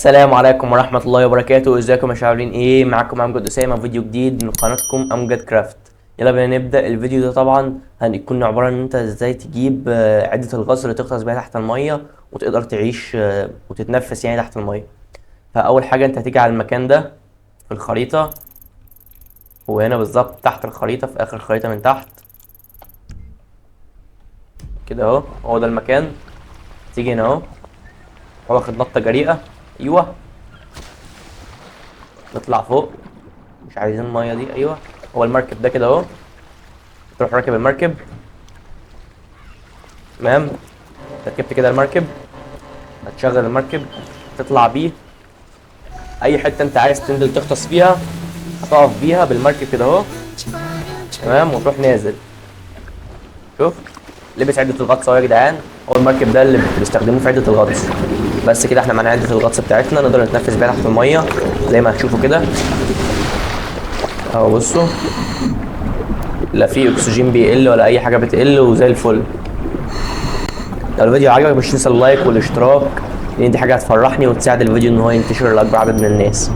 السلام عليكم ورحمة الله وبركاته. ازيكم يا شباب؟ ايه معاكم امجد اسامة، فيديو جديد من قناتكم امجد كرافت. يلا بينا نبدأ الفيديو ده. طبعا هيكون عبارة ان انت ازاي تجيب عدة الغطس اللي تغطس بيها تحت المية وتقدر تعيش وتتنفس يعني تحت المية. فاول حاجة انت هتيجي على المكان ده في الخريطة، وهنا بالظبط تحت الخريطة في اخر الخريطة من تحت كده اهو، هو ده المكان. تيجي هنا اهو واخد نطة جريئة، ايوه نطلع فوق، مش عايزين المية دي، ايوه هو المركب ده كده اهو. تروح راكب المركب، تمام. ركبت كده المركب، هتشغل المركب تطلع بيه اي حته انت عايز تنزل تغطس فيها، هتقف بيها بالمركب كده اهو، تمام، وتروح نازل. شوف لبس عده الغطس اهو يا جدعان، هو المركب ده اللي بنستخدمه في عده الغطس. بس كده احنا معانا عده الغطس بتاعتنا، نقدر نتنفس بيها تحت الميه زي ما هتشوفوا كده اهو. بصوا لا في اكسجين بيقل ولا اي حاجه بتقل، وزي الفل. لو الفيديو عجبك مش تنسى اللايك والاشتراك، لان دي حاجه هتفرحني وتساعد الفيديو ان هو ينتشر لاكبر عدد من الناس.